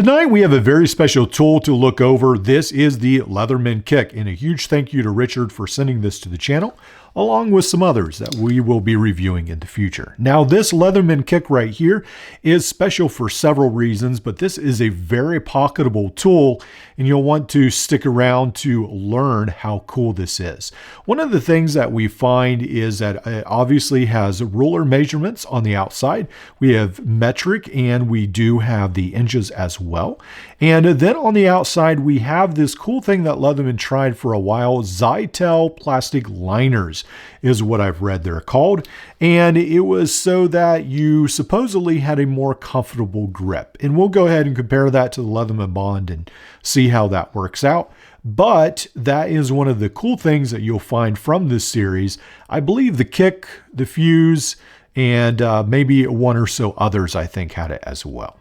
Tonight we have a very special tool to look over. This is the Leatherman kick, and a huge thank you to Richard for sending this to the channel, along with some others that we will be reviewing in the future. Now, this Leatherman kick right here is special for several reasons, but this is a very pocketable tool, and you'll want to stick around to learn how cool this is. One of the things that we find is that it obviously has ruler measurements on the outside. We have metric, and we do have the inches as well. And then on the outside, we have this cool thing that Leatherman tried for a while, Zytel plastic liners is what I've read they're called. And it was so that you supposedly had a more comfortable grip. And we'll go ahead and compare that to the Leatherman Bond and see how that works out. But that is one of the cool things that you'll find from this series. I believe the kick, the fuse, and maybe one or so others I think had it as well.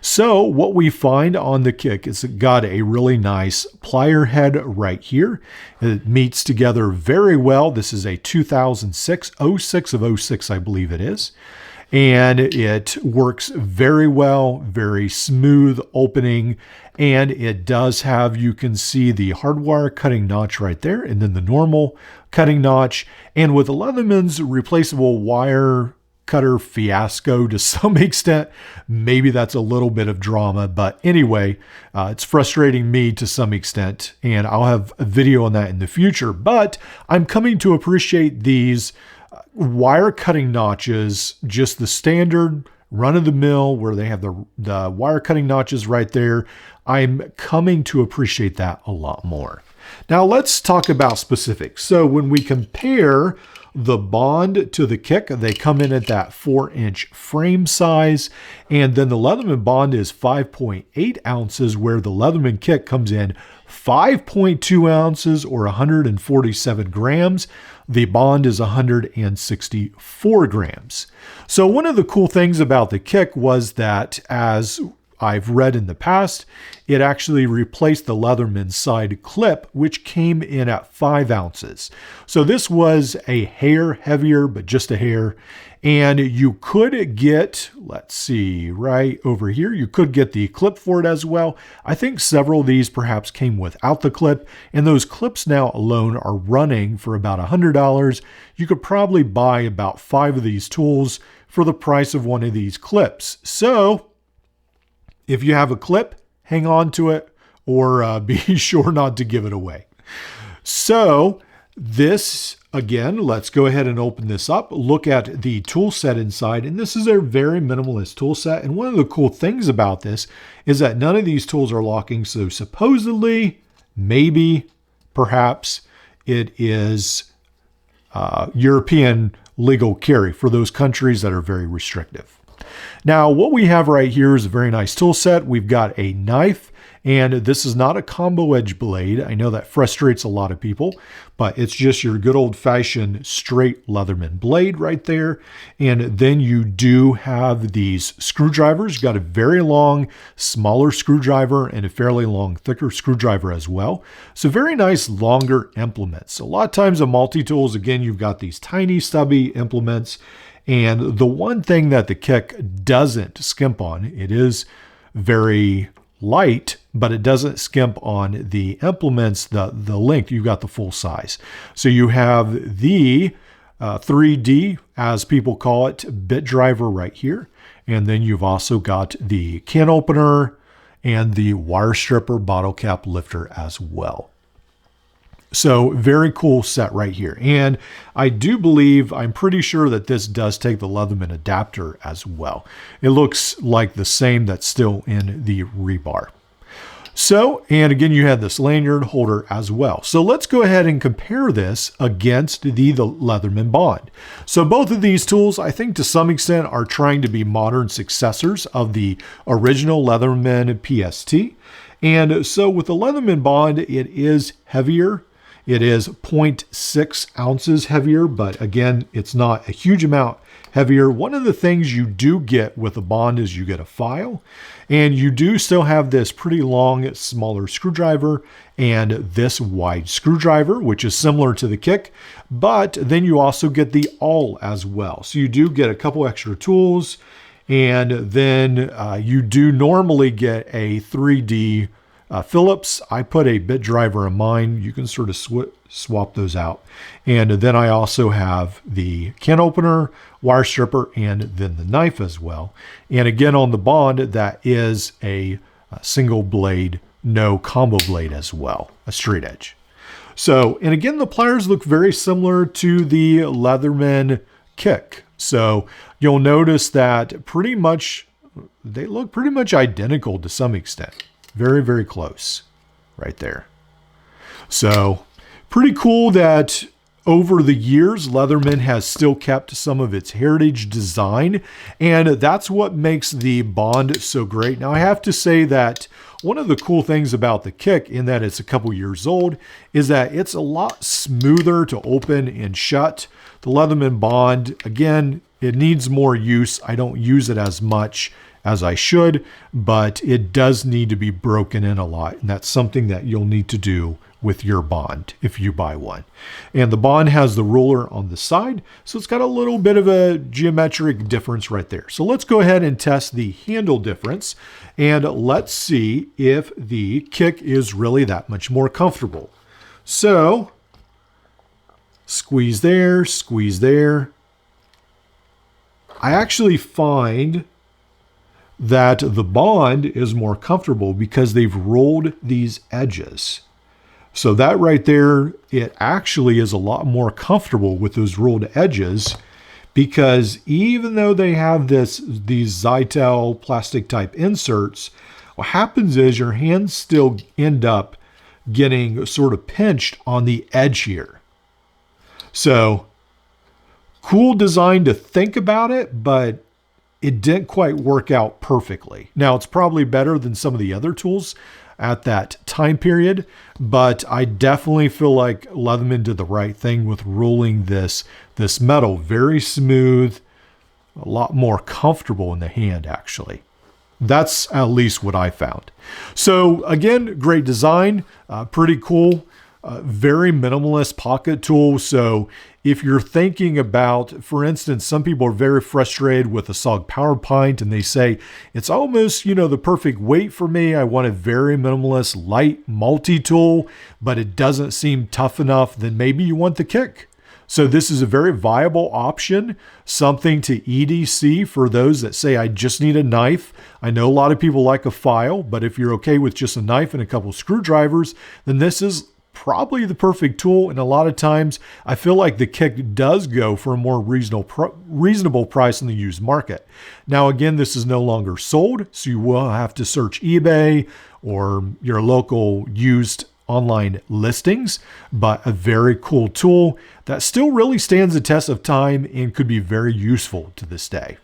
So what we find on the kick is it got a really nice plier head right here. It meets together very well. This is a 2006, 06 of 06, I believe it is. And it works very well, very smooth opening. And it does have, you can see the hardwire cutting notch right there, and then the normal cutting notch. And with the Leatherman's replaceable wire cutter fiasco to some extent, maybe that's a little bit of drama, but anyway, it's frustrating me to some extent, and I'll have a video on that in the future. But I'm coming to appreciate these wire cutting notches, just the standard run-of-the-mill where they have the wire cutting notches right there. I'm coming to appreciate that a lot more. Now let's talk about specifics. So when we compare the Bond to the kick, they come in at that 4-inch frame size, and then the Leatherman Bond is 5.8 ounces, where the Leatherman kick comes in 5.2 ounces or 147 grams. The Bond is 164 grams. So one of the cool things about the kick was that, as I've read in the past, it actually replaced the Leatherman side clip, which came in at 5 ounces. So this was a hair heavier, but just a hair. And you could get, let's see, right over here, you could get the clip for it as well. I think several of these perhaps came without the clip, and those clips now alone are running for about $100. You could probably buy about 5 of these tools for the price of one of these clips. So if you have a clip, hang on to it, or be sure not to give it away. So this, again, let's go ahead and open this up, look at the tool set inside, and this is a very minimalist tool set. And one of the cool things about this is that none of these tools are locking. So supposedly, maybe, perhaps, it is European legal carry for those countries that are very restrictive. Now, what we have right here is a very nice tool set. We've got a knife, and this is not a combo edge blade. I know that frustrates a lot of people, but it's just your good old-fashioned straight Leatherman blade right there. And then you do have these screwdrivers. You've got a very long, smaller screwdriver and a fairly long, thicker screwdriver as well. So very nice, longer implements. A lot of times on multi-tools, again, you've got these tiny, stubby implements. And the one thing that the kick doesn't skimp on, it is very light, but it doesn't skimp on the implements, the length. You've got the full size. So you have the 3D, as people call it, bit driver right here. And then you've also got the can opener and the wire stripper bottle cap lifter as well. So very cool set right here. And I do believe, I'm pretty sure that this does take the Leatherman adapter as well. It looks like the same that's still in the rebar. So, and again, you had this lanyard holder as well. So let's go ahead and compare this against the Leatherman Bond. So both of these tools, I think to some extent, are trying to be modern successors of the original Leatherman PST. And so with the Leatherman Bond, it is heavier. It is 0.6 ounces heavier, but again, it's not a huge amount heavier. One of the things you do get with the Bond is you get a file, and you do still have this pretty long, smaller screwdriver and this wide screwdriver, which is similar to the kick, but then you also get the awl as well. So you do get a couple extra tools, And then you do normally get a 3D Phillips. I put a bit driver in mine. You can sort of swap those out. And then I also have the can opener, wire stripper, and then the knife as well. And again, on the Bond, that is a single blade, no combo blade as well, a straight edge. So, and again, the pliers look very similar to the Leatherman kick. So you'll notice that pretty much, they look pretty much identical to some extent. Very, very close right there. So pretty cool that over the years, Leatherman has still kept some of its heritage design, and that's what makes the Bond so great. Now, I have to say that one of the cool things about the kick, in that it's a couple years old, is that it's a lot smoother to open and shut. The Leatherman Bond, again, it needs more use. I don't use it as much as I should, but it does need to be broken in a lot, and that's something that you'll need to do with your Bond if you buy one. And the Bond has the ruler on the side, so it's got a little bit of a geometric difference right there. So let's go ahead and test the handle difference, and let's see if the kick is really that much more comfortable. So squeeze there, squeeze there. I actually find that the Bond is more comfortable because they've rolled these edges. So that right there, it actually is a lot more comfortable with those rolled edges, because even though they have these Zytel plastic type inserts, what happens is your hands still end up getting sort of pinched on the edge here. So cool design to think about it, but it didn't quite work out perfectly. Now, it's probably better than some of the other tools at that time period, but I definitely feel like Leatherman did the right thing with rolling this metal very smooth, a lot more comfortable in the hand, actually. That's at least what I found. So again, great design, pretty cool, very minimalist pocket tool. So if you're thinking about, for instance, some people are very frustrated with a SOG Power Pint and they say, it's almost, the perfect weight for me. I want a very minimalist, light multi-tool, but it doesn't seem tough enough. Then maybe you want the kick. So this is a very viable option, something to EDC for those that say, I just need a knife. I know a lot of people like a file, but if you're okay with just a knife and a couple screwdrivers, then this is probably the perfect tool. And a lot of times I feel like the kick does go for a more reasonable price in the used market. Now, again, this is no longer sold, so you will have to search eBay or your local used online listings, but a very cool tool that still really stands the test of time and could be very useful to this day.